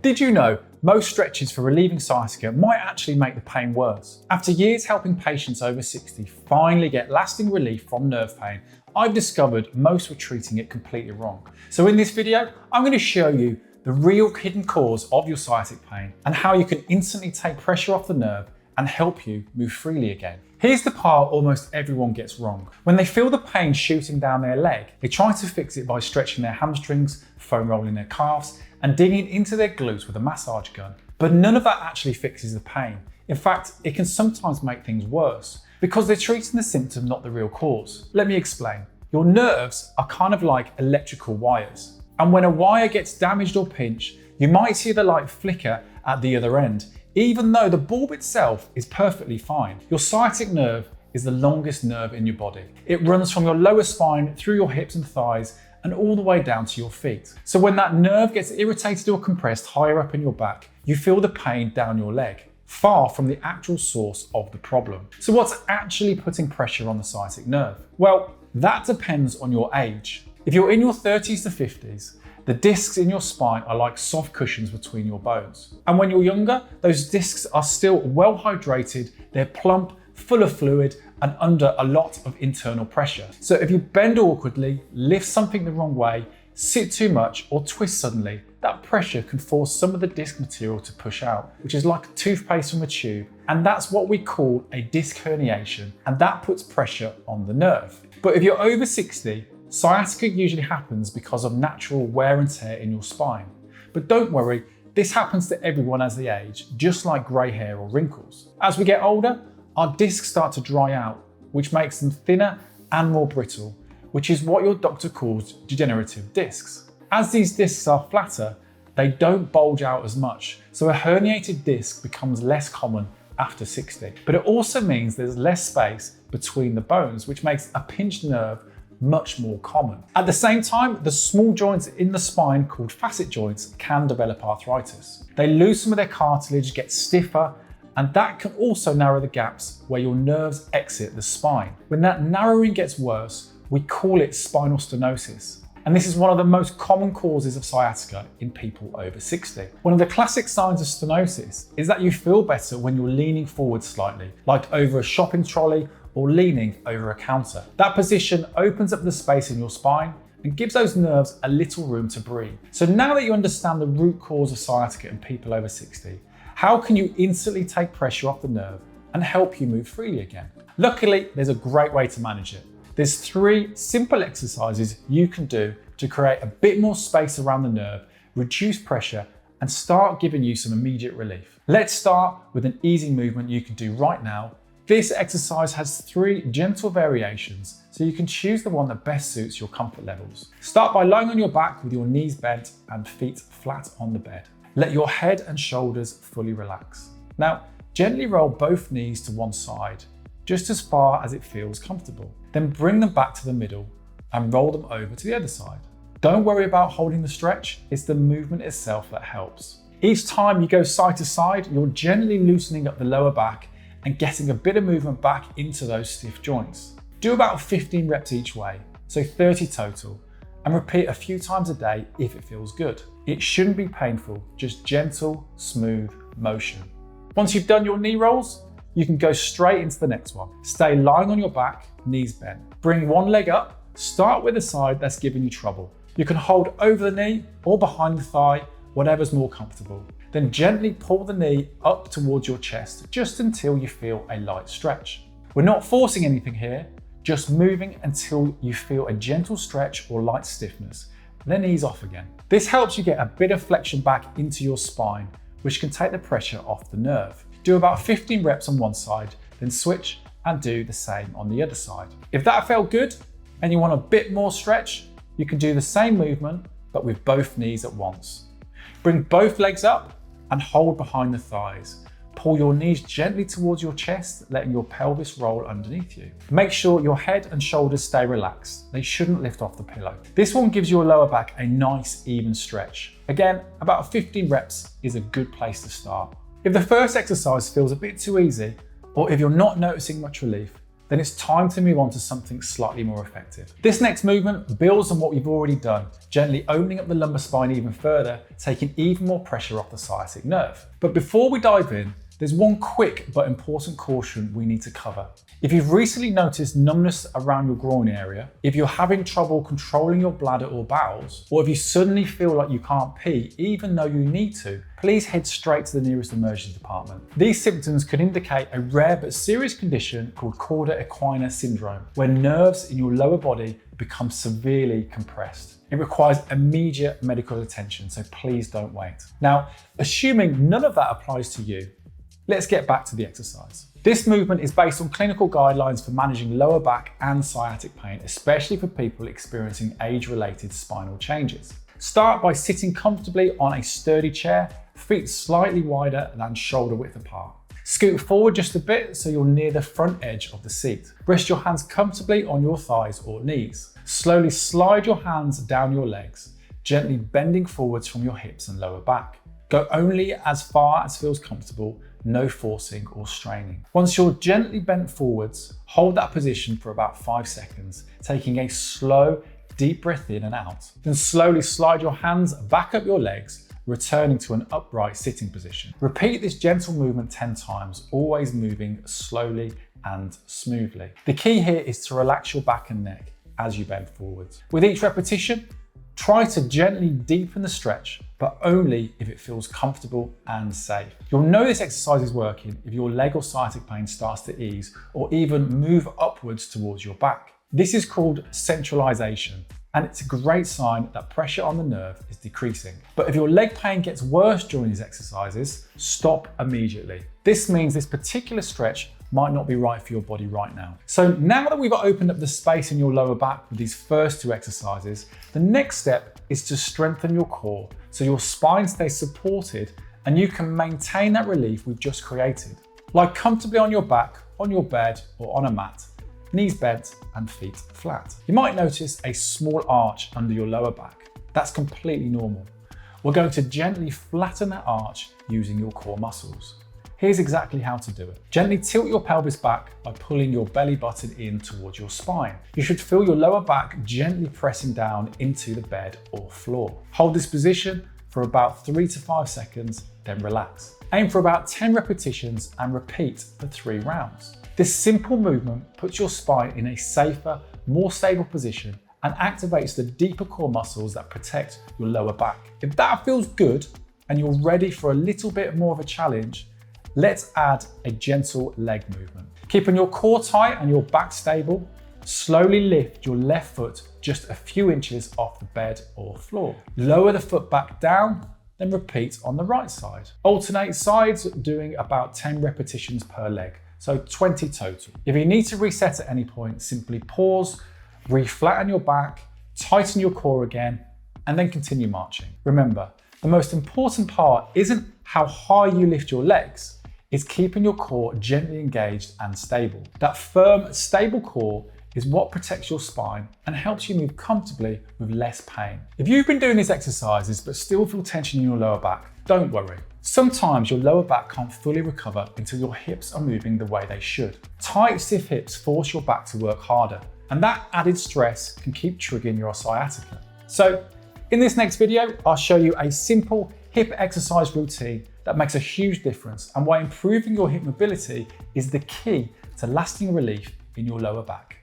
Did you know most stretches for relieving sciatica might actually make the pain worse? After years helping patients over 60 finally get lasting relief from nerve pain, I've discovered most were treating it completely wrong. So in this video, I'm going to show you the real hidden cause of your sciatic pain and how you can instantly take pressure off the nerve and help you move freely again. Here's the part almost everyone gets wrong. When they feel the pain shooting down their leg, they try to fix it by stretching their hamstrings, foam rolling their calves, and digging into their glutes with a massage gun. But none of that actually fixes the pain. In fact, it can sometimes make things worse because they're treating the symptom, not the real cause. Let me explain. Your nerves are kind of like electrical wires. And when a wire gets damaged or pinched, you might see the light flicker at the other end, even though the bulb itself is perfectly fine. Your sciatic nerve is the longest nerve in your body. It runs from your lower spine through your hips and thighs and all the way down to your feet. So when that nerve gets irritated or compressed higher up in your back, you feel the pain down your leg, far from the actual source of the problem. So what's actually putting pressure on the sciatic nerve? Well, that depends on your age. If you're in your 30s to 50s, the discs in your spine are like soft cushions between your bones. And when you're younger, those discs are still well hydrated, they're plump, full of fluid, and under a lot of internal pressure. So if you bend awkwardly, lift something the wrong way, sit too much, or twist suddenly, that pressure can force some of the disc material to push out, which is like a toothpaste from a tube. And that's what we call a disc herniation, and that puts pressure on the nerve. But if you're over 60, sciatica usually happens because of natural wear and tear in your spine. But don't worry, this happens to everyone as they age, just like grey hair or wrinkles. As we get older, our discs start to dry out, which makes them thinner and more brittle, which is what your doctor calls degenerative discs. As these discs are flatter, they don't bulge out as much, so a herniated disc becomes less common after 60. But it also means there's less space between the bones, which makes a pinched nerve much more common. At the same time, the small joints in the spine called facet joints can develop arthritis. They lose some of their cartilage, get stiffer, and that can also narrow the gaps where your nerves exit the spine. When that narrowing gets worse, we call it spinal stenosis. And this is one of the most common causes of sciatica in people over 60. One of the classic signs of stenosis is that you feel better when you're leaning forward slightly, like over a shopping trolley or leaning over a counter. That position opens up the space in your spine and gives those nerves a little room to breathe. So now that you understand the root cause of sciatica in people over 60, how can you instantly take pressure off the nerve and help you move freely again? Luckily, there's a great way to manage it. There's 3 simple exercises you can do to create a bit more space around the nerve, reduce pressure, and start giving you some immediate relief. Let's start with an easy movement you can do right now. This exercise has 3 gentle variations, so you can choose the one that best suits your comfort levels. Start by lying on your back with your knees bent and feet flat on the bed. Let your head and shoulders fully relax. Now, gently roll both knees to one side, just as far as it feels comfortable. Then bring them back to the middle and roll them over to the other side. Don't worry about holding the stretch, it's the movement itself that helps. Each time you go side to side, you're gently loosening up the lower back and getting a bit of movement back into those stiff joints. Do about 15 reps each way, so 30 total, and repeat a few times a day if it feels good. It shouldn't be painful, just gentle, smooth motion. Once you've done your knee rolls, you can go straight into the next one. Stay lying on your back, knees bent. Bring one leg up, start with the side that's giving you trouble. You can hold over the knee or behind the thigh, whatever's more comfortable. Then gently pull the knee up towards your chest just until you feel a light stretch. We're not forcing anything here, just moving until you feel a gentle stretch or light stiffness, then ease off again. This helps you get a bit of flexion back into your spine, which can take the pressure off the nerve. Do about 15 reps on one side, then switch and do the same on the other side. If that felt good and you want a bit more stretch, you can do the same movement, but with both knees at once. Bring both legs up and hold behind the thighs. Pull your knees gently towards your chest, letting your pelvis roll underneath you. Make sure your head and shoulders stay relaxed. They shouldn't lift off the pillow. This one gives your lower back a nice, even stretch. Again, about 15 reps is a good place to start. If the first exercise feels a bit too easy, or if you're not noticing much relief, then it's time to move on to something slightly more effective. This next movement builds on what we've already done, gently opening up the lumbar spine even further, taking even more pressure off the sciatic nerve. But before we dive in, there's one quick but important caution we need to cover. If you've recently noticed numbness around your groin area, if you're having trouble controlling your bladder or bowels, or if you suddenly feel like you can't pee even though you need to, please head straight to the nearest emergency department. These symptoms could indicate a rare but serious condition called cauda equina syndrome, where nerves in your lower body become severely compressed. It requires immediate medical attention, so please don't wait. Now, assuming none of that applies to you, let's get back to the exercise. This movement is based on clinical guidelines for managing lower back and sciatic pain, especially for people experiencing age-related spinal changes. Start by sitting comfortably on a sturdy chair, feet slightly wider than shoulder width apart. Scoot forward just a bit so you're near the front edge of the seat. Rest your hands comfortably on your thighs or knees. Slowly slide your hands down your legs, gently bending forwards from your hips and lower back. Go only as far as feels comfortable, no forcing or straining. Once you're gently bent forwards, hold that position for about 5 seconds, taking a slow, deep breath in and out. Then slowly slide your hands back up your legs, returning to an upright sitting position. Repeat this gentle movement 10 times, always moving slowly and smoothly. The key here is to relax your back and neck as you bend forwards. With each repetition, try to gently deepen the stretch, but only if it feels comfortable and safe. You'll know this exercise is working if your leg or sciatic pain starts to ease or even move upwards towards your back. This is called centralization, and it's a great sign that pressure on the nerve is decreasing. But if your leg pain gets worse during these exercises, stop immediately. This means this particular stretch might not be right for your body right now. So now that we've opened up the space in your lower back with these first 2 exercises, the next step is to strengthen your core so your spine stays supported and you can maintain that relief we've just created. Lie comfortably on your back, on your bed, or on a mat, knees bent and feet flat. You might notice a small arch under your lower back. That's completely normal. We're going to gently flatten that arch using your core muscles. Here's exactly how to do it. Gently tilt your pelvis back by pulling your belly button in towards your spine. You should feel your lower back gently pressing down into the bed or floor. Hold this position for about 3 to 5 seconds, then relax. Aim for about 10 repetitions and repeat for 3 rounds. This simple movement puts your spine in a safer, more stable position and activates the deeper core muscles that protect your lower back. If that feels good and you're ready for a little bit more of a challenge, let's add a gentle leg movement. Keeping your core tight and your back stable, slowly lift your left foot just a few inches off the bed or floor. Lower the foot back down, then repeat on the right side. Alternate sides, doing about 10 repetitions per leg, so 20 total. If you need to reset at any point, simply pause, re-flatten your back, tighten your core again, and then continue marching. Remember, the most important part isn't how high you lift your legs, it's keeping your core gently engaged and stable. That firm, stable core is what protects your spine and helps you move comfortably with less pain. If you've been doing these exercises but still feel tension in your lower back, don't worry. Sometimes your lower back can't fully recover until your hips are moving the way they should. Tight, stiff hips force your back to work harder, and that added stress can keep triggering your sciatica. So, in this next video, I'll show you a simple hip exercise routine that makes a huge difference and why improving your hip mobility is the key to lasting relief in your lower back.